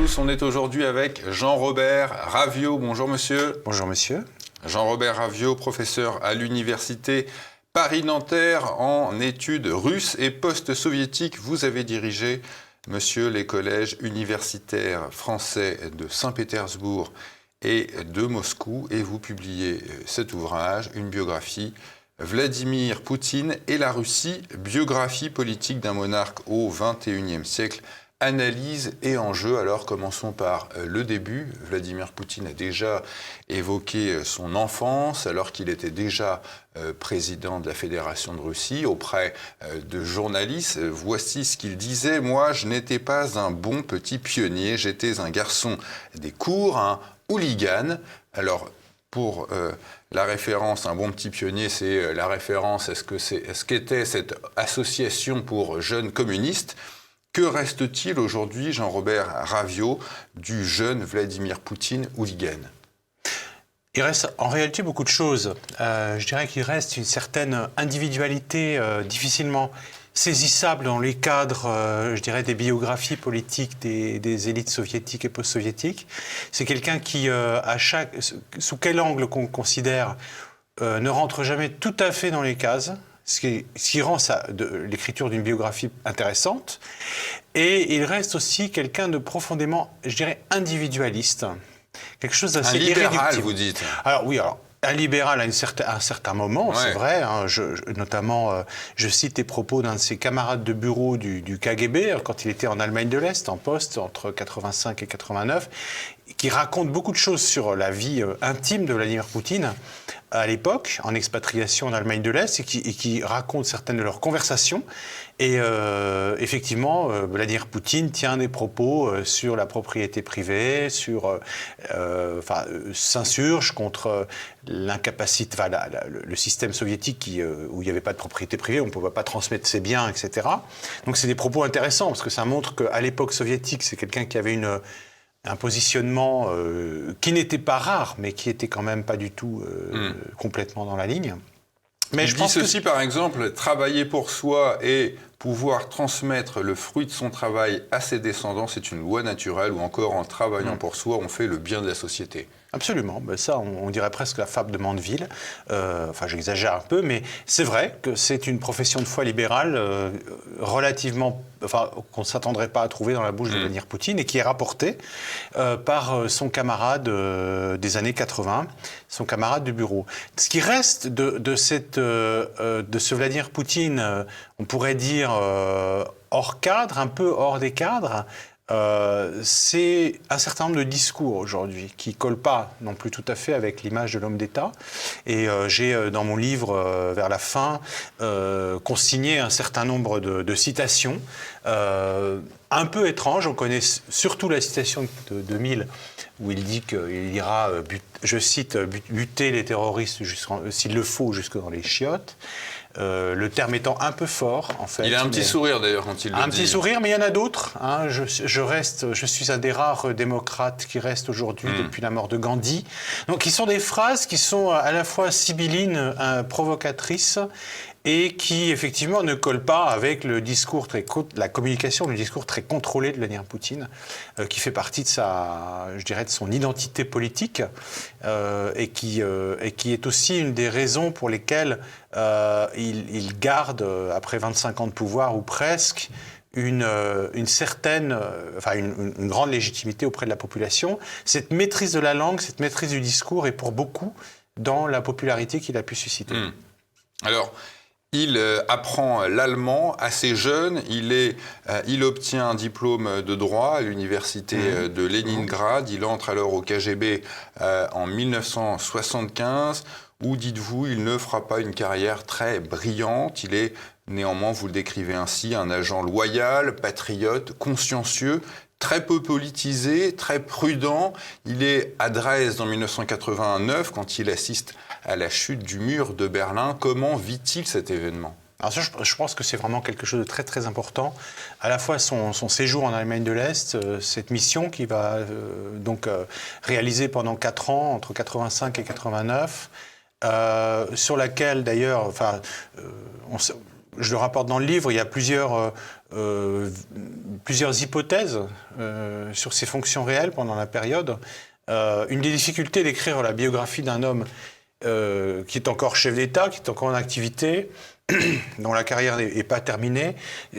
tous, on est aujourd'hui avec Jean-Robert Ravio. Bonjour monsieur. Bonjour monsieur. Jean-Robert Ravio, professeur à l'université Paris-Nanterre en études russes et post-soviétiques. Vous avez dirigé, monsieur, les collèges universitaires français de Saint-Pétersbourg et de Moscou et vous publiez cet ouvrage, une biographie, Vladimir Poutine et la Russie, biographie politique d'un monarque au XXIe siècle. Analyse et enjeux. Alors commençons par le début. Vladimir Poutine a déjà évoqué son enfance alors qu'il était déjà président de la Fédération de Russie auprès de journalistes. Voici ce qu'il disait: moi, je n'étais pas un bon petit pionnier, j'étais un garçon des cours, un hooligan. Alors pour la référence, un bon petit pionnier, c'est la référence à ce qu'était cette association pour jeunes communistes. Que reste-t-il aujourd'hui, Jean-Robert Ravio, du jeune Vladimir Poutine hooligan ? Il reste en réalité beaucoup de choses. Je dirais qu'il reste une certaine individualité difficilement saisissable dans les cadres, je dirais, des biographies politiques des élites soviétiques et post-soviétiques. C'est quelqu'un qui, sous quel angle qu'on considère, ne rentre jamais tout à fait dans les cases. Ce qui rend l'écriture d'une biographie intéressante. Et il reste aussi quelqu'un de profondément, je dirais, individualiste. Quelque chose d'assez irréductible. Un libéral, vous dites. Alors oui, un libéral à un certain moment, ouais. C'est vrai. Hein, notamment, je cite les propos d'un de ses camarades de bureau du KGB, quand il était en Allemagne de l'Est, en poste, entre 85 et 89, qui raconte beaucoup de choses sur la vie intime de Vladimir Poutine à l'époque, en expatriation en Allemagne de l'Est, et qui raconte certaines de leurs conversations. Et effectivement, Vladimir Poutine tient des propos sur la propriété privée, s'insurge contre l'incapacité, le système soviétique où il n'y avait pas de propriété privée, on ne pouvait pas transmettre ses biens, etc. Donc c'est des propos intéressants, parce que ça montre qu'à l'époque soviétique, c'est quelqu'un qui avait un positionnement qui n'était pas rare, mais qui était quand même pas du tout complètement dans la ligne. Mais je pense ceci, par exemple, travailler pour soi et pouvoir transmettre le fruit de son travail à ses descendants, c'est une loi naturelle, ou encore en travaillant pour soi, on fait le bien de la société. Absolument, ben ça on dirait presque la fable de Mandeville, j'exagère un peu, mais c'est vrai que c'est une profession de foi libérale relativement, qu'on ne s'attendrait pas à trouver dans la bouche de Vladimir Poutine, et qui est rapportée par son camarade des années 80, son camarade du bureau. Ce qui reste de ce Vladimir Poutine, on pourrait dire hors cadre, un peu hors des cadres, c'est un certain nombre de discours aujourd'hui qui ne collent pas non plus tout à fait avec l'image de l'homme d'État. Et j'ai dans mon livre, vers la fin, consigné un certain nombre de citations un peu étranges. On connaît surtout la citation de 2000 où il dit qu'il ira, je cite, buter les terroristes s'il le faut jusque dans les chiottes. Le terme étant un peu fort, en fait. Il a un petit sourire, d'ailleurs, quand il le dit. Un petit sourire, mais il y en a d'autres. Hein. Je suis un des rares démocrates qui restent aujourd'hui depuis la mort de Gandhi. Donc, qui sont des phrases qui sont à la fois sibyllines, provocatrices, et qui, effectivement, ne collent pas avec le discours la communication, le discours très contrôlé de Vladimir Poutine, qui fait partie de son identité politique, et qui est aussi une des raisons pour lesquelles il garde, après 25 ans de pouvoir, ou presque, une grande légitimité auprès de la population. Cette maîtrise de la langue, cette maîtrise du discours est pour beaucoup dans la popularité qu'il a pu susciter. Alors, il apprend l'allemand assez jeune, il obtient un diplôme de droit à l'université de Leningrad, il entre alors au KGB en 1975, où, dites-vous, il ne fera pas une carrière très brillante, il est néanmoins, vous le décrivez ainsi, un agent loyal, patriote, consciencieux, très peu politisé, très prudent. Il est à Dresde en 1989 quand il assiste à la chute du mur de Berlin. Comment vit-il cet événement ? Alors ça, je pense que c'est vraiment quelque chose de très très important. À la fois son séjour en Allemagne de l'Est, cette mission qu'il va réaliser pendant 4 ans, entre 85 et 89, sur laquelle d'ailleurs, je le rapporte dans le livre, il y a plusieurs hypothèses sur ses fonctions réelles pendant la période. Une des difficultés d'écrire la biographie d'un homme qui est encore chef d'État, qui est encore en activité, dont la carrière n'est pas terminée,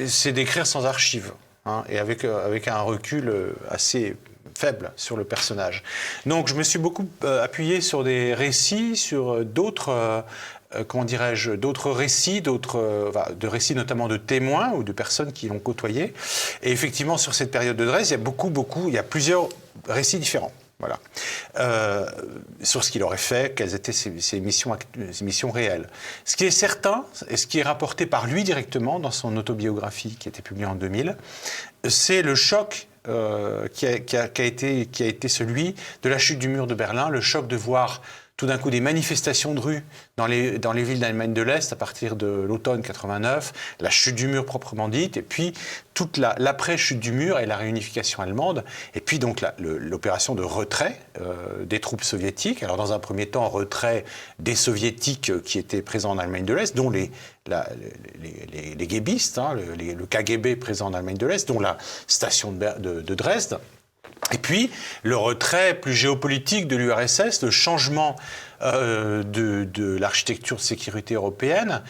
c'est d'écrire sans archives, hein, et avec un recul assez faible sur le personnage. Donc je me suis beaucoup appuyé sur des récits, sur d'autres d'autres récits, de récits notamment de témoins ou de personnes qui l'ont côtoyé. Et effectivement, sur cette période de Dresde, il y a plusieurs récits différents. Voilà. Sur ce qu'il aurait fait, quelles étaient ses missions réelles. Ce qui est certain, et ce qui est rapporté par lui directement dans son autobiographie qui a été publiée en 2000, c'est le choc qui a été celui de la chute du mur de Berlin, le choc de voir tout d'un coup des manifestations de rue dans les villes d'Allemagne de l'Est à partir de l'automne 89, la chute du mur proprement dite, et puis toute l'après-chute du mur et la réunification allemande, et puis donc l'opération de retrait des troupes soviétiques. Alors dans un premier temps, retrait des soviétiques qui étaient présents en Allemagne de l'Est, dont les guébistes, hein, le KGB présent en Allemagne de l'Est, dont la station de Dresde. Et puis, le retrait plus géopolitique de l'URSS, le changement de l'architecture de sécurité européenne,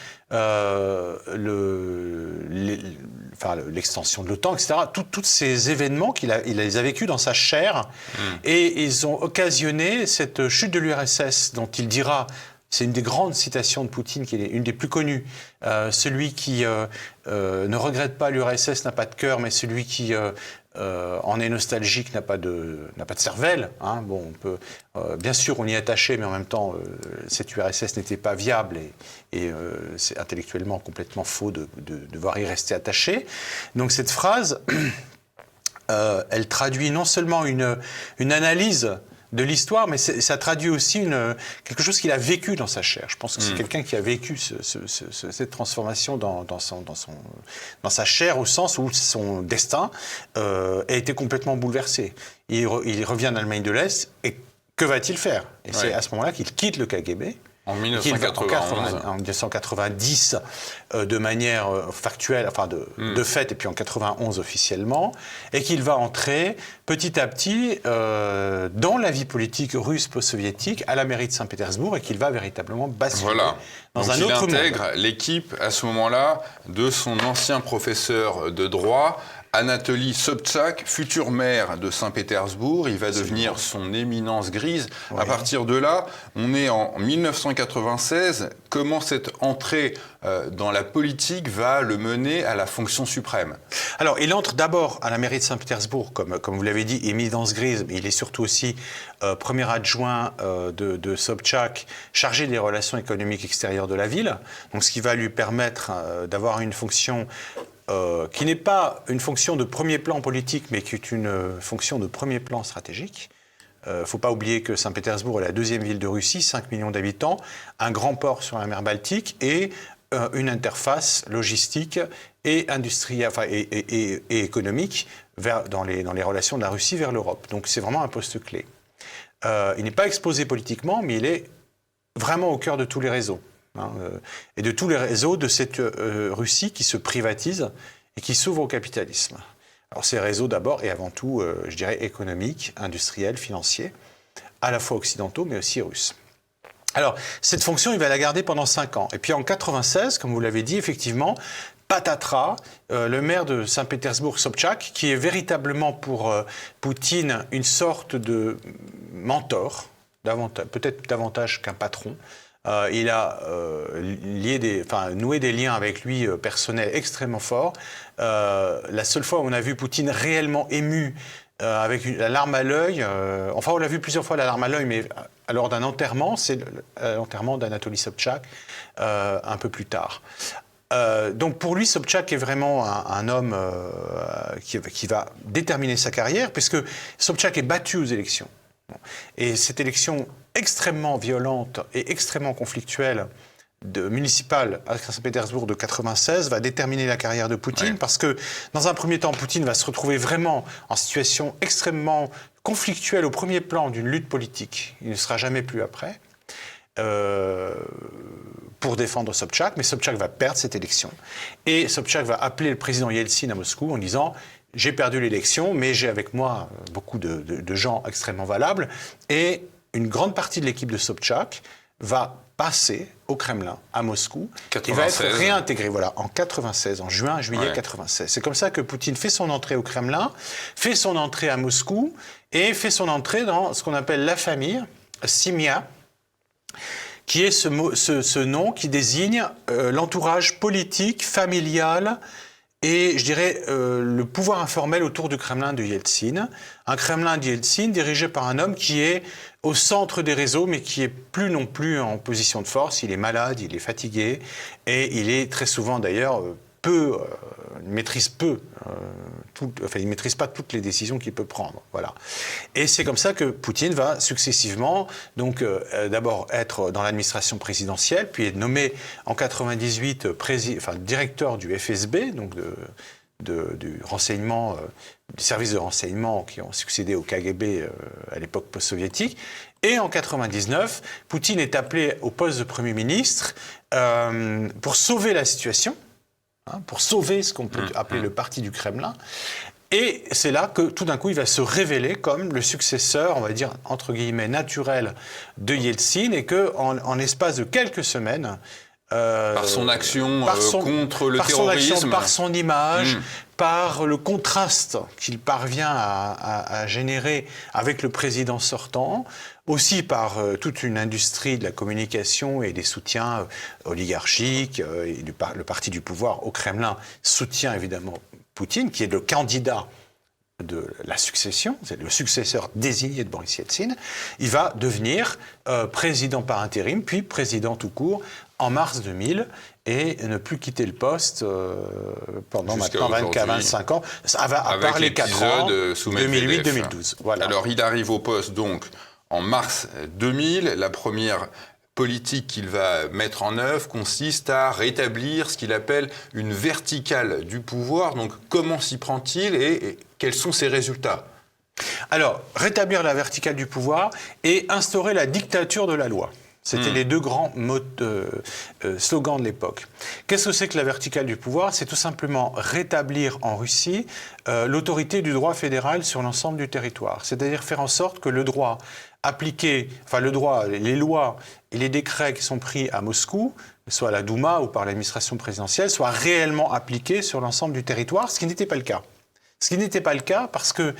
l'extension de l'OTAN, etc. Tous ces événements il les a vécus dans sa chair, et ils ont occasionné cette chute de l'URSS dont il dira... C'est une des grandes citations de Poutine, qui est une des plus connues. Celui qui ne regrette pas l'URSS n'a pas de cœur, mais celui qui en est nostalgique n'a pas de cervelle. Hein. Bon, bien sûr, on y est attaché, mais en même temps, cette URSS n'était pas viable et c'est intellectuellement complètement faux de devoir y rester attaché. Donc cette phrase, elle traduit non seulement une analyse de l'histoire, mais ça traduit aussi quelque chose qu'il a vécu dans sa chair. Je pense que c'est quelqu'un qui a vécu cette transformation dans sa chair, au sens où son destin a été complètement bouleversé. Il revient d'Allemagne de l'Est, et que va-t-il faire? Et c'est à ce moment-là qu'il quitte le KGB. En 1991. En 1990, de manière factuelle, enfin de fait, et puis en 91 officiellement, et qu'il va entrer petit à petit dans la vie politique russe post-soviétique à la mairie de Saint-Pétersbourg, et qu'il va véritablement basculer dans un autre monde. Il intègre l'équipe à ce moment-là de son ancien professeur de droit, Anatoly Sobchak, futur maire de Saint-Pétersbourg. Il va devenir son éminence grise. Oui. À partir de là, on est en 1996. Comment cette entrée dans la politique va le mener à la fonction suprême? Alors, il entre d'abord à la mairie de Saint-Pétersbourg, comme vous l'avez dit, éminence grise, mais il est surtout aussi premier adjoint de Sobchak, chargé des relations économiques extérieures de la ville. Donc, ce qui va lui permettre d'avoir une fonction qui n'est pas une fonction de premier plan politique, mais qui est une fonction de premier plan stratégique. Il ne faut pas oublier que Saint-Pétersbourg est la deuxième ville de Russie, 5 millions d'habitants, un grand port sur la mer Baltique et une interface logistique et industrielle, et économique dans les relations de la Russie vers l'Europe. Donc c'est vraiment un poste clé. Il n'est pas exposé politiquement, mais il est vraiment au cœur de tous les réseaux. Et de tous les réseaux de cette Russie qui se privatise et qui s'ouvre au capitalisme. Alors ces réseaux d'abord et avant tout, je dirais, économiques, industriels, financiers, à la fois occidentaux mais aussi russes. Alors cette fonction, il va la garder pendant 5 ans. Et puis en 96, comme vous l'avez dit, effectivement, patatras, le maire de Saint-Pétersbourg, Sobchak, qui est véritablement pour Poutine une sorte de mentor, peut-être davantage qu'un patron. Il a noué des liens avec lui personnels extrêmement forts. La seule fois où on a vu Poutine réellement ému, avec la larme à l'œil, enfin on l'a vu plusieurs fois la larme à l'œil, mais lors d'un enterrement, c'est l'enterrement d'Anatoly Sobchak un peu plus tard. Donc pour lui, Sobchak est vraiment un homme qui va déterminer sa carrière, puisque Sobchak est battu aux élections. Et cette élection extrêmement violente et extrêmement conflictuelle municipale à Saint-Pétersbourg de 96 va déterminer la carrière de Poutine, parce que dans un premier temps, Poutine va se retrouver vraiment en situation extrêmement conflictuelle au premier plan d'une lutte politique. Il ne sera jamais plus après. pour défendre Sobchak, mais Sobchak va perdre cette élection. Et Sobchak va appeler le président Yeltsin à Moscou en disant « J'ai perdu l'élection, mais j'ai avec moi beaucoup de gens extrêmement valables. » Et une grande partie de l'équipe de Sobchak va passer au Kremlin, à Moscou, 96. et va être réintégré, voilà, en 96, en juillet 96. C'est comme ça que Poutine fait son entrée au Kremlin, fait son entrée à Moscou, et fait son entrée dans ce qu'on appelle la famille, Simia, qui est ce nom qui désigne l'entourage politique, familial, et je dirais le pouvoir informel autour du Kremlin de Yeltsin. Un Kremlin de Yeltsin dirigé par un homme qui est au centre des réseaux, mais qui est plus non plus en position de force. Il est malade, il est fatigué, et il est très souvent d'ailleurs il maîtrise il maîtrise pas toutes les décisions qu'il peut prendre. Voilà. Et c'est comme ça que Poutine va successivement, donc d'abord être dans l'administration présidentielle, puis être nommé en 98 directeur du FSB, donc du renseignement, du service de renseignement qui ont succédé au KGB à l'époque post-soviétique. Et en 99, Poutine est appelé au poste de Premier ministre pour sauver la situation, pour sauver ce qu'on peut appeler le parti du Kremlin. Et c'est là que, tout d'un coup, il va se révéler comme le successeur, on va dire, entre guillemets, naturel de Yeltsin, et qu'en l'espace de quelques semaines... par son action contre le terrorisme. Par son action, par son image, par le contraste qu'il parvient à générer avec le président sortant, aussi par toute une industrie de la communication et des soutiens oligarchiques, et le parti du pouvoir au Kremlin soutient évidemment Poutine, qui est le candidat de la succession, c'est le successeur désigné de Boris Yeltsin. Il va devenir président par intérim, puis président tout court en mars 2000, et ne plus quitter le poste pendant maintenant 25 ans, à part les 4 ans, 2008-2012. Voilà. Alors il arrive au poste donc en mars 2000, la première politique qu'il va mettre en œuvre consiste à rétablir ce qu'il appelle une verticale du pouvoir. Donc comment s'y prend-il et quels sont ses résultats ? Alors, rétablir la verticale du pouvoir et instaurer la dictature de la loi. C'était les deux grands slogans de l'époque. Qu'est-ce que c'est que la verticale du pouvoir ? C'est tout simplement rétablir en Russie l'autorité du droit fédéral sur l'ensemble du territoire. C'est-à-dire faire en sorte que le droit appliqué, les lois et les décrets qui sont pris à Moscou, soit à la Douma ou par l'administration présidentielle, soient réellement appliqués sur l'ensemble du territoire, ce qui n'était pas le cas. Ce qui n'était pas le cas parce que,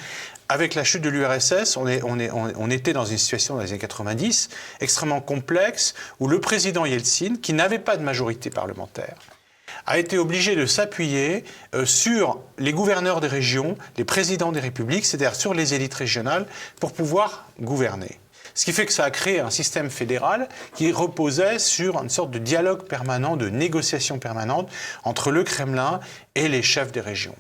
avec la chute de l'URSS, on était dans une situation dans les années 90 extrêmement complexe où le président Yeltsin, qui n'avait pas de majorité parlementaire, a été obligé de s'appuyer sur les gouverneurs des régions, les présidents des républiques, c'est-à-dire sur les élites régionales, pour pouvoir gouverner. Ce qui fait que ça a créé un système fédéral qui reposait sur une sorte de dialogue permanent, de négociation permanente entre le Kremlin et les chefs des régions.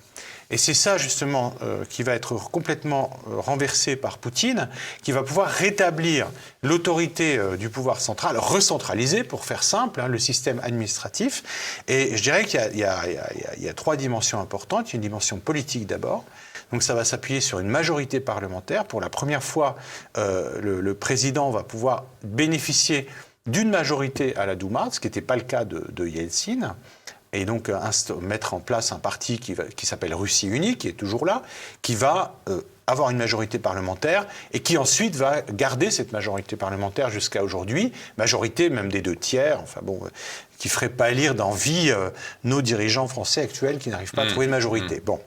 Et c'est ça, justement, qui va être complètement renversé par Poutine, qui va pouvoir rétablir l'autorité du pouvoir central, recentraliser, pour faire simple, le système administratif. Et je dirais qu'il y a 3 dimensions importantes. Il y a une dimension politique d'abord. Donc ça va s'appuyer sur une majorité parlementaire. Pour la première fois, le président va pouvoir bénéficier d'une majorité à la Douma, ce qui n'était pas le cas de Yeltsin. Et donc mettre en place un parti qui s'appelle Russie Unie, qui est toujours là, qui va avoir une majorité parlementaire et qui ensuite va garder cette majorité parlementaire jusqu'à aujourd'hui, majorité même des 2 tiers, qui ferait pâlir d'envie nos dirigeants français actuels qui n'arrivent pas à trouver de majorité. Bon.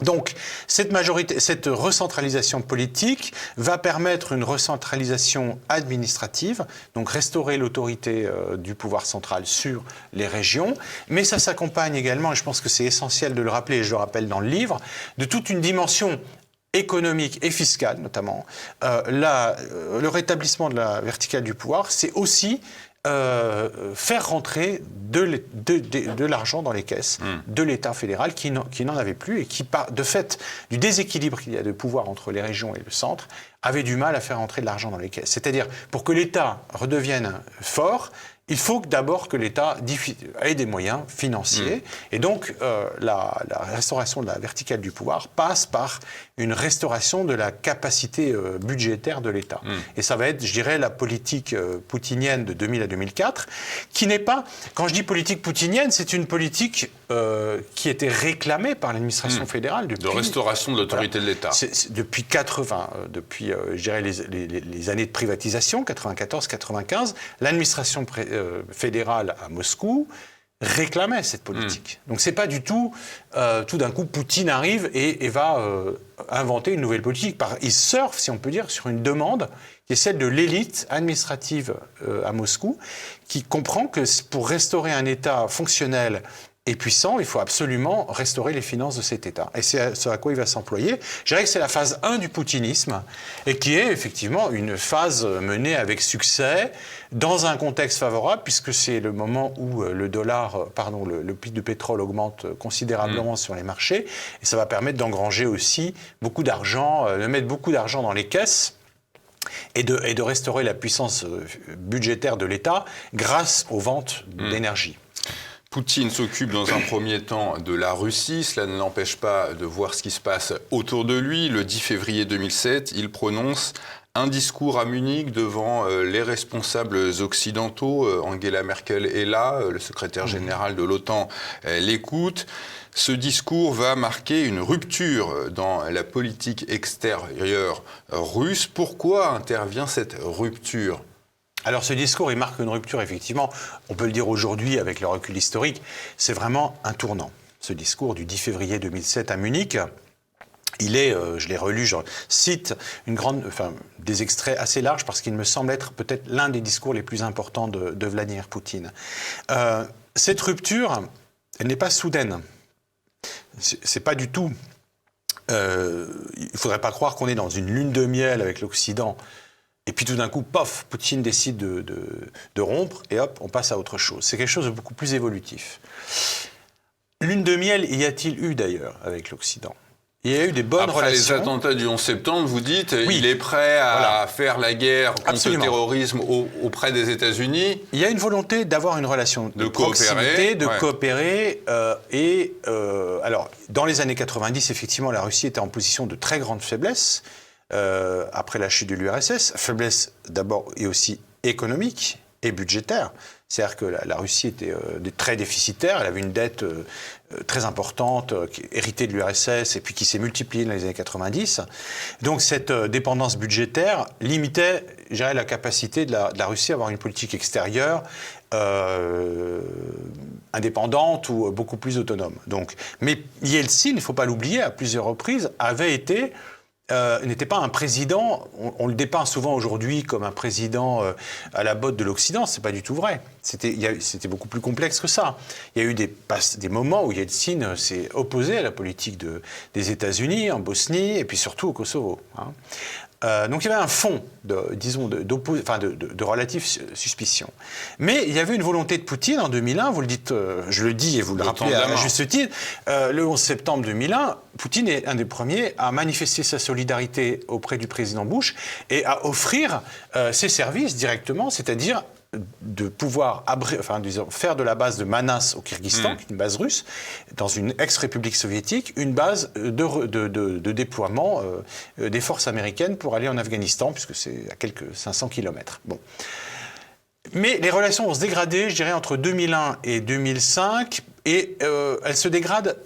Donc, cette recentralisation politique va permettre une recentralisation administrative, donc restaurer l'autorité du pouvoir central sur les régions, mais ça s'accompagne également, et je pense que c'est essentiel de le rappeler, et je le rappelle dans le livre, de toute une dimension économique et fiscale notamment. Le rétablissement de la verticale du pouvoir, c'est aussi faire rentrer de l'argent dans les caisses de l'État fédéral qui n'en avait plus et qui, de fait du déséquilibre qu'il y a de pouvoir entre les régions et le centre, avait du mal à faire rentrer de l'argent dans les caisses. C'est-à-dire, pour que l'État redevienne fort, il faut d'abord que l'État ait des moyens financiers. Et donc, la restauration de la verticale du pouvoir passe par une restauration de la capacité budgétaire de l'État. Et ça va être, je dirais, la politique poutinienne de 2000 à 2004, qui n'est pas... Quand je dis politique poutinienne, c'est une politique qui était réclamée par l'administration fédérale depuis... De restauration de l'autorité de l'État. Depuis 80, je dirais, les années de privatisation, 94-95, l'administration fédérale à Moscou réclamait cette politique. Donc c'est pas du tout, tout d'un coup, Poutine arrive et va inventer une nouvelle politique. Il surfe, si on peut dire, sur une demande qui est celle de l'élite administrative à Moscou, qui comprend que pour restaurer un État fonctionnel et puissant, il faut absolument restaurer les finances de cet État. Et c'est ce à quoi il va s'employer. Je dirais que c'est la phase 1 du poutinisme, et qui est effectivement une phase menée avec succès, dans un contexte favorable, puisque c'est le moment où le prix du pétrole augmente considérablement sur les marchés, et ça va permettre d'engranger aussi beaucoup d'argent, de mettre beaucoup d'argent dans les caisses, et de restaurer la puissance budgétaire de l'État grâce aux ventes d'énergie. Poutine s'occupe dans un premier temps de la Russie. Cela ne l'empêche pas de voir ce qui se passe autour de lui. Le 10 février 2007, il prononce un discours à Munich devant les responsables occidentaux. Angela Merkel est là, le secrétaire général de l'OTAN l'écoute. Ce discours va marquer une rupture dans la politique extérieure russe. Pourquoi intervient cette rupture ? Alors ce discours, il marque une rupture, effectivement, on peut le dire aujourd'hui avec le recul historique, c'est vraiment un tournant. Ce discours du 10 février 2007 à Munich, il est, je l'ai relu, je cite des extraits assez larges parce qu'il me semble être peut-être l'un des discours les plus importants de Vladimir Poutine. Cette rupture, elle n'est pas soudaine. C'est pas du tout... il ne faudrait pas croire qu'on est dans une lune de miel avec l'Occident. Et puis tout d'un coup, pof, Poutine décide de rompre et hop, on passe à autre chose. C'est quelque chose de beaucoup plus évolutif. Lune de miel, y a-t-il eu d'ailleurs avec l'Occident ? Il y a eu des bonnes relations. Après les attentats du 11 septembre, vous dites, oui, il est prêt à faire la guerre contre le terrorisme auprès des États-Unis. Il y a une volonté d'avoir une relation de proximité, de coopérer. Alors, dans les années 90, effectivement, la Russie était en position de très grande faiblesse. Après la chute de l'URSS, faiblesse d'abord et aussi économique et budgétaire. C'est-à-dire que la Russie était très déficitaire, elle avait une dette très importante, héritée de l'URSS et puis qui s'est multipliée dans les années 90. Donc cette dépendance budgétaire limitait, je dirais, la capacité de la Russie à avoir une politique extérieure indépendante ou beaucoup plus autonome. Donc, mais Yeltsin, il ne faut pas l'oublier, à plusieurs reprises, n'était pas un président, on le dépeint souvent aujourd'hui comme un président à la botte de l'Occident, c'est pas du tout vrai. C'était beaucoup plus complexe que ça. Il y a eu des moments où Yeltsin s'est opposé à la politique des États-Unis, en Bosnie et puis surtout au Kosovo. Donc il y avait un fond de relative suspicion. Mais il y avait une volonté de Poutine en 2001, vous le dites, je le dis et vous le rappelez à juste titre, le 11 septembre 2001, Poutine est un des premiers à manifester sa solidarité auprès du président Bush et à offrir ses services directement, c'est-à-dire de pouvoir faire de la base de Manas au Kyrgyzstan, qui est une base russe, dans une ex-république soviétique, une base de déploiement des forces américaines pour aller en Afghanistan, puisque c'est à quelques 500 kilomètres. Bon. Mais les relations vont se dégrader, je dirais, entre 2001 et 2005, et elles se dégradent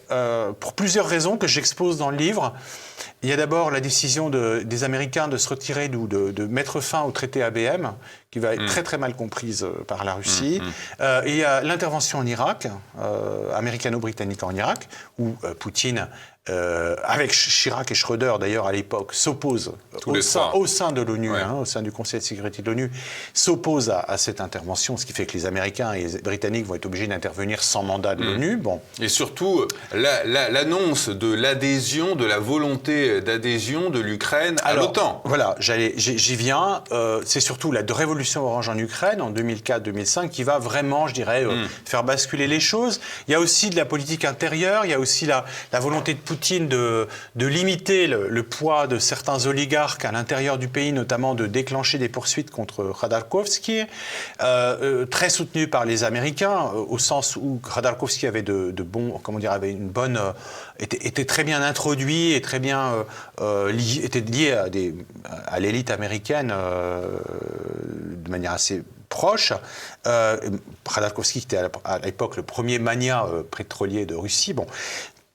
pour plusieurs raisons que j'expose dans le livre. Il y a d'abord la décision des Américains de se retirer ou de mettre fin au traité ABM, qui va être très très mal comprise par la Russie. Et il y a l'intervention en Irak, américano-britannique en Irak, où Poutine, avec Chirac et Schröder d'ailleurs à l'époque, s'oppose au sein de l'ONU, au sein du Conseil de sécurité de l'ONU, s'oppose à cette intervention, ce qui fait que les Américains et les Britanniques vont être obligés d'intervenir sans mandat de l'ONU. Bon. Et surtout, l'annonce de l'adhésion, de la volonté d'adhésion de l'Ukraine à l'OTAN. Voilà, j'y viens. C'est surtout la révolution orange en Ukraine, en 2004-2005, qui va vraiment, je dirais, faire basculer les choses. Il y a aussi de la politique intérieure, il y a aussi la volonté de Poutine de limiter le poids de certains oligarques à l'intérieur du pays, notamment de déclencher des poursuites contre Khodorkovsky, très soutenu par les Américains, au sens où Khodorkovsky avait avait une bonne, était très bien introduit et très bien était lié à l'élite américaine de manière assez proche. Khodorkovsky était à l'époque le premier magnat pétrolier de Russie. Bon.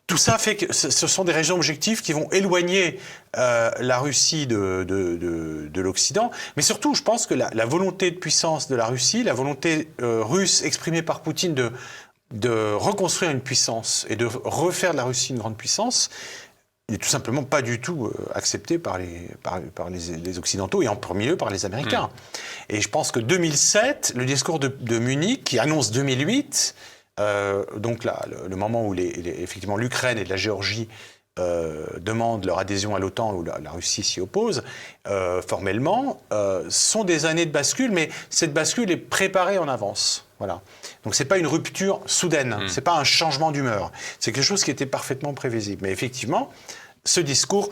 Tout ça fait que ce sont des régions objectives qui vont éloigner la Russie de l'Occident. Mais surtout, je pense que la volonté de puissance de la Russie, la volonté russe exprimée par Poutine de reconstruire une puissance et de refaire de la Russie une grande puissance, n'est tout simplement pas du tout acceptée par les Occidentaux et en premier lieu par les Américains. Et je pense que 2007, le discours de Munich, qui annonce 2008... donc là, le moment où effectivement l'Ukraine et la Géorgie demandent leur adhésion à l'OTAN, où la Russie s'y oppose formellement, sont des années de bascule, mais cette bascule est préparée en avance. Voilà. Donc c'est pas une rupture soudaine, c'est pas un changement d'humeur, c'est quelque chose qui était parfaitement prévisible. Mais effectivement, ce discours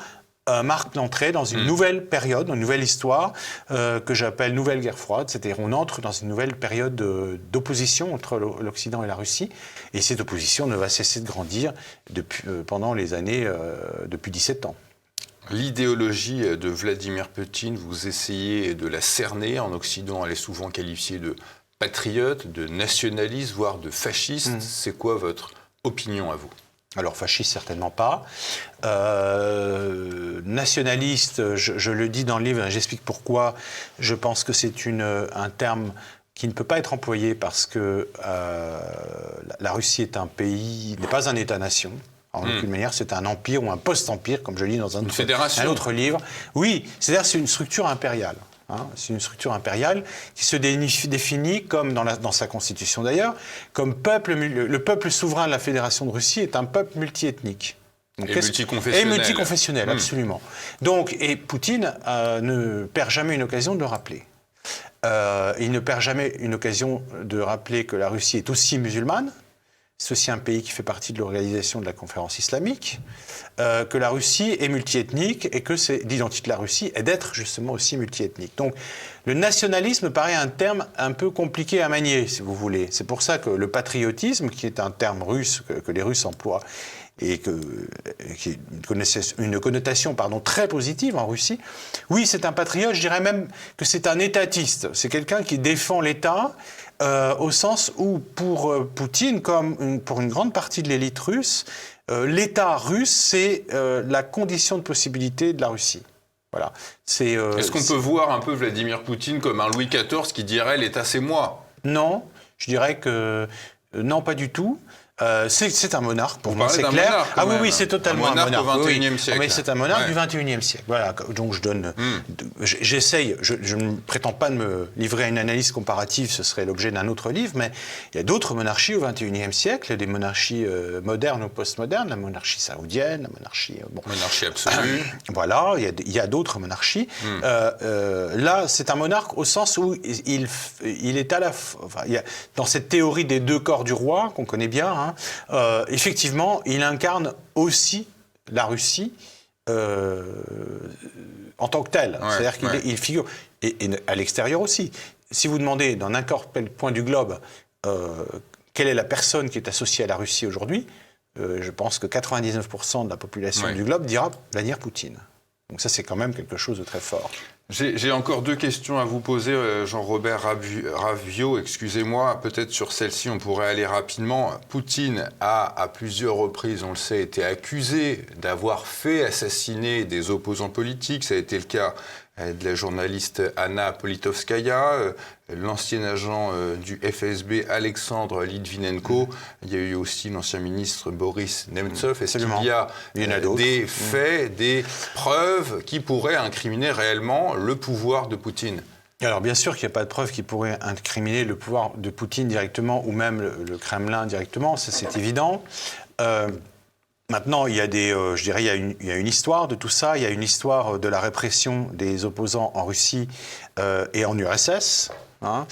marque l'entrée dans une nouvelle période, une nouvelle histoire que j'appelle nouvelle guerre froide. C'est-à-dire on entre dans une nouvelle période d'opposition entre l'Occident et la Russie. Et cette opposition ne va cesser de grandir pendant les années, depuis 17 ans. L'idéologie de Vladimir Poutine, vous essayez de la cerner. En Occident, elle est souvent qualifiée de patriote, de nationaliste, voire de fasciste. C'est quoi votre opinion à vous ? Alors fasciste, certainement pas. Nationaliste, je le dis dans le livre, et j'explique pourquoi. Je pense que c'est un terme qui ne peut pas être employé parce que la Russie est un pays, n'est pas un État-nation. En aucune manière, c'est un empire ou un post-empire, comme je lis dans un autre livre. Oui, c'est-à-dire c'est une structure impériale. C'est une structure impériale qui se définit, comme dans sa constitution d'ailleurs, comme peuple. Le peuple souverain de la Fédération de Russie est un peuple multiethnique. Donc, et multiconfessionnel, absolument. Donc, et Poutine ne perd jamais une occasion de le rappeler. Il ne perd jamais une occasion de rappeler que la Russie est aussi musulmane. C'est aussi un pays qui fait partie de l'organisation de la conférence islamique, que la Russie est multiethnique et que l'identité de la Russie est d'être justement aussi multiethnique. Donc le nationalisme paraît un terme un peu compliqué à manier, si vous voulez. C'est pour ça que le patriotisme, qui est un terme russe que les Russes emploient, et qui a une connotation très positive en Russie. Oui, c'est un patriote, je dirais même que c'est un étatiste. C'est quelqu'un qui défend l'État au sens où, pour Poutine, comme pour une grande partie de l'élite russe, l'État russe, c'est la condition de possibilité de la Russie. Voilà. Est-ce qu'on peut voir un peu Vladimir Poutine comme un Louis XIV qui dirait « l'État, c'est moi » ? Non, je dirais que non, pas du tout. C'est un monarque, pour moi, c'est clair. Ah oui, c'est totalement un monarque. Au XXIe siècle. Mais c'est un monarque du XXIe siècle. Voilà, donc je donne... J'essaye, je ne prétends pas de me livrer à une analyse comparative, ce serait l'objet d'un autre livre, mais il y a d'autres monarchies au XXIe siècle, des monarchies modernes ou postmodernes, la monarchie saoudienne, la monarchie... monarchie absolue. Voilà, il y a d'autres monarchies. Là, c'est un monarque au sens où il est à la... dans cette théorie des deux corps du roi, qu'on connaît bien, effectivement, il incarne aussi la Russie en tant que telle. C'est-à-dire qu'il figure, et à l'extérieur aussi. Si vous demandez dans n'importe quel point du globe quelle est la personne qui est associée à la Russie aujourd'hui, je pense que 99% de la population du globe dira Vladimir Poutine. Donc ça, c'est quand même quelque chose de très fort. J'ai encore deux questions à vous poser, Jean-Robert Ravio, excusez-moi, peut-être sur celle-ci on pourrait aller rapidement. Poutine a, à plusieurs reprises, on le sait, été accusé d'avoir fait assassiner des opposants politiques. Ça a été le cas de la journaliste Anna Politkovskaya, l'ancien agent du FSB Alexandre Litvinenko. Il y a eu aussi l'ancien ministre Boris Nemtsov. Est-ce qu'il y a des faits, des preuves qui pourraient incriminer réellement le pouvoir de Poutine ? Alors bien sûr qu'il n'y a pas de preuve qui pourrait incriminer le pouvoir de Poutine directement ou même le Kremlin directement, ça c'est évident. Maintenant, il y a je dirais, il y a une histoire de tout ça. Il y a une histoire de la répression des opposants en Russie et en URSS. Hein.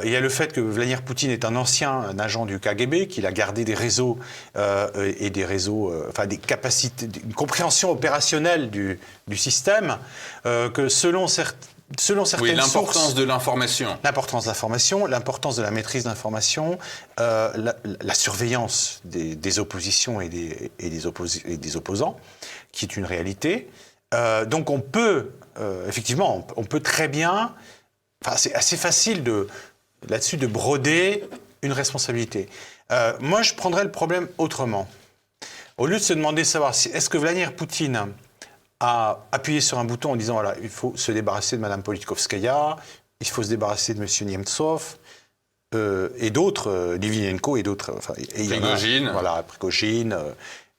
Il y a le fait que Vladimir Poutine est un ancien agent du KGB, qu'il a gardé des réseaux et des réseaux, enfin des capacités, une compréhension opérationnelle du système, que selon certaines l'importance sources, de l'information. L'importance de l'information, l'importance de la maîtrise de l'information, la surveillance des oppositions et des opposants, qui est une réalité. Donc on peut, effectivement, on peut très bien... Enfin, c'est assez facile là-dessus de broder une responsabilité. Moi, je prendrais le problème autrement. Au lieu de se demander est-ce que Vladimir Poutine a appuyé sur un bouton en disant voilà, il faut se débarrasser de Mme Politkovskaya, il faut se débarrasser de M. Nemtsov et d'autres, Litvinenko et d'autres. Enfin, Prigojine. Voilà, Prigojine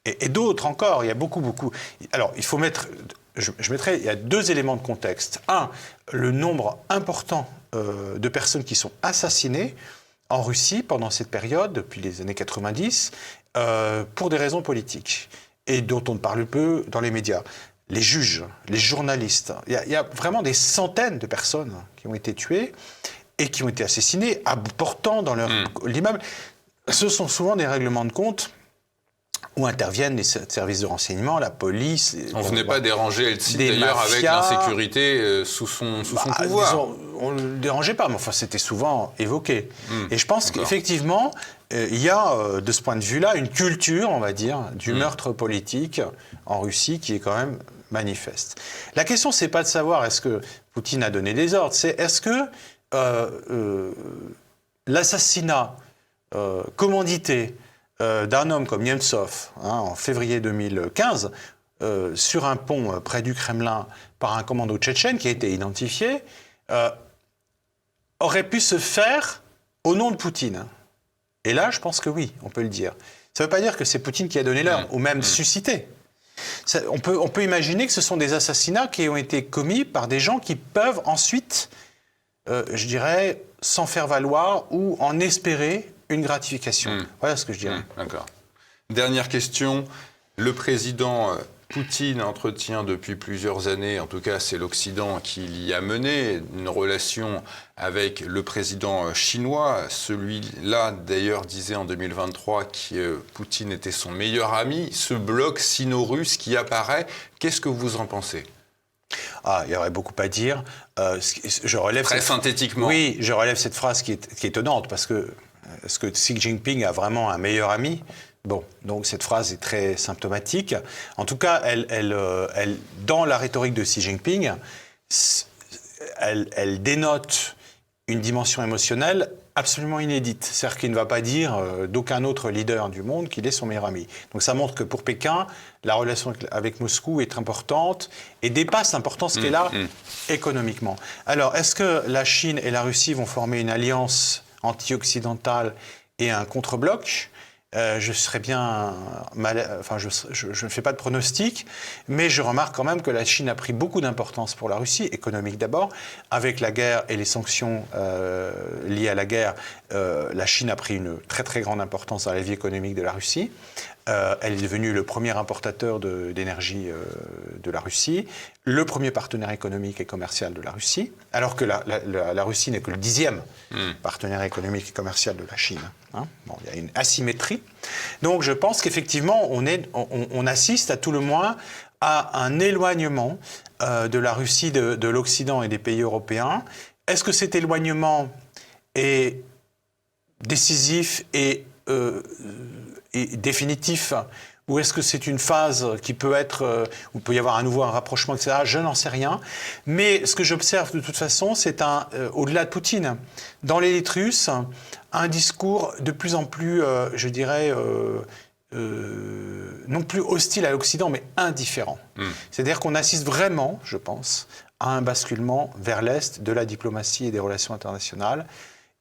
et d'autres encore. Il y a beaucoup. Alors, il faut mettre. Je mettrais, il y a 2 éléments de contexte. Un, le nombre important de personnes qui sont assassinées en Russie pendant cette période, depuis les années 90, pour des raisons politiques, et dont on ne parle peu dans les médias. Les juges, les journalistes, il y a vraiment des centaines de personnes qui ont été tuées et qui ont été assassinées à bout portant dans l'immeuble. Ce sont souvent des règlements de compte où interviennent les services de renseignement, la police. On ne venait pas déranger Eltsine d'ailleurs avec l'insécurité sous son pouvoir. Disons, on ne le dérangeait pas, mais enfin, c'était souvent évoqué. Et je pense qu'effectivement, il y a de ce point de vue-là une culture, on va dire, du meurtre politique en Russie qui est quand même manifeste. La question, c'est pas de savoir est-ce que Poutine a donné des ordres, c'est est-ce que l'assassinat commandité d'un homme comme Nemtsov, en février 2015, sur un pont près du Kremlin par un commando tchétchène qui a été identifié, aurait pu se faire au nom de Poutine. Et là, je pense que oui, on peut le dire. Ça ne veut pas dire que c'est Poutine qui a donné l'ordre, ou même suscité. On peut imaginer que ce sont des assassinats qui ont été commis par des gens qui peuvent ensuite, je dirais, s'en faire valoir ou en espérer une gratification. Voilà ce que je dirais. D'accord. Dernière question. Le président Poutine entretient depuis plusieurs années, en tout cas c'est l'Occident qui l'y a mené, une relation avec le président chinois. Celui-là, d'ailleurs, disait en 2023 que Poutine était son meilleur ami. Ce bloc sino-russe qui apparaît, qu'est-ce que vous en pensez ? Il y aurait beaucoup à dire. Je relève synthétiquement. Oui, je relève cette phrase qui est étonnante, parce que est-ce que Xi Jinping a vraiment un meilleur ami ? Bon, donc cette phrase est très symptomatique. En tout cas, elle dans la rhétorique de Xi Jinping, elle dénote une dimension émotionnelle absolument inédite. C'est-à-dire qu'il ne va pas dire d'aucun autre leader du monde qu'il est son meilleur ami. Donc ça montre que pour Pékin, la relation avec Moscou est très importante et dépasse l'importance qu'elle a économiquement. Alors, est-ce que la Chine et la Russie vont former une alliance anti-occidentale et un contre-bloc ? Je serais bien je ne fais pas de pronostic, mais je remarque quand même que la Chine a pris beaucoup d'importance pour la Russie, économique d'abord. Avec la guerre et les sanctions liées à la guerre, la Chine a pris une très très grande importance dans la vie économique de la Russie. Elle est devenue le premier importateur d'énergie de la Russie, le premier partenaire économique et commercial de la Russie, alors que la Russie n'est que le 10e partenaire économique et commercial de la Chine. Bon, il y a une asymétrie. Donc je pense qu'effectivement, on assiste à tout le moins à un éloignement de la Russie de l'Occident et des pays européens. Est-ce que cet éloignement est décisif et définitif, ou est-ce que c'est une phase qui peut être, où il peut y avoir à nouveau un rapprochement, etc. Je n'en sais rien. Mais ce que j'observe de toute façon, c'est au-delà de Poutine, dans l'élite russe, un discours de plus en plus, je dirais, non plus hostile à l'Occident, mais indifférent. C'est-à-dire qu'on assiste vraiment, je pense, à un basculement vers l'Est de la diplomatie et des relations internationales.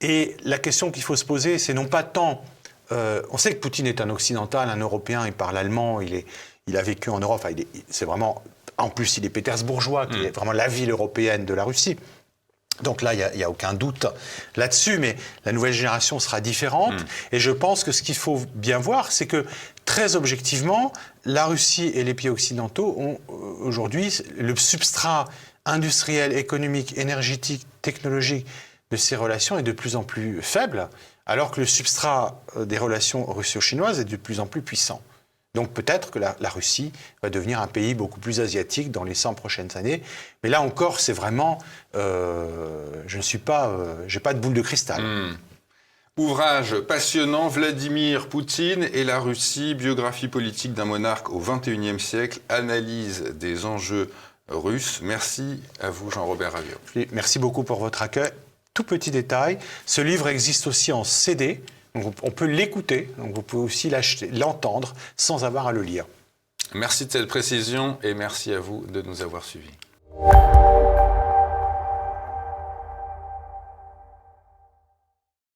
Et la question qu'il faut se poser, c'est non pas tant... on sait que Poutine est un occidental, un Européen, il parle allemand, il a vécu en Europe, c'est vraiment... En plus, il est pétersbourgeois, qui est vraiment la ville européenne de la Russie. Donc là, il n'y a aucun doute là-dessus, mais la nouvelle génération sera différente. Et je pense que ce qu'il faut bien voir, c'est que très objectivement, la Russie et les pays occidentaux ont aujourd'hui le substrat industriel, économique, énergétique, technologique de ces relations est de plus en plus faible, alors que le substrat des relations russo-chinoises est de plus en plus puissant. Donc peut-être que la Russie va devenir un pays beaucoup plus asiatique dans les 100 prochaines années. Mais là encore, c'est vraiment... j'ai pas de boule de cristal. Ouvrage passionnant, Vladimir Poutine et la Russie, biographie politique d'un monarque au XXIe siècle, analyse des enjeux russes. Merci à vous, Jean-Robert Ravio. Merci beaucoup pour votre accueil. Tout petit détail, ce livre existe aussi en CD. Donc on peut l'écouter, donc vous pouvez aussi l'acheter, l'entendre sans avoir à le lire. Merci de cette précision et merci à vous de nous avoir suivis.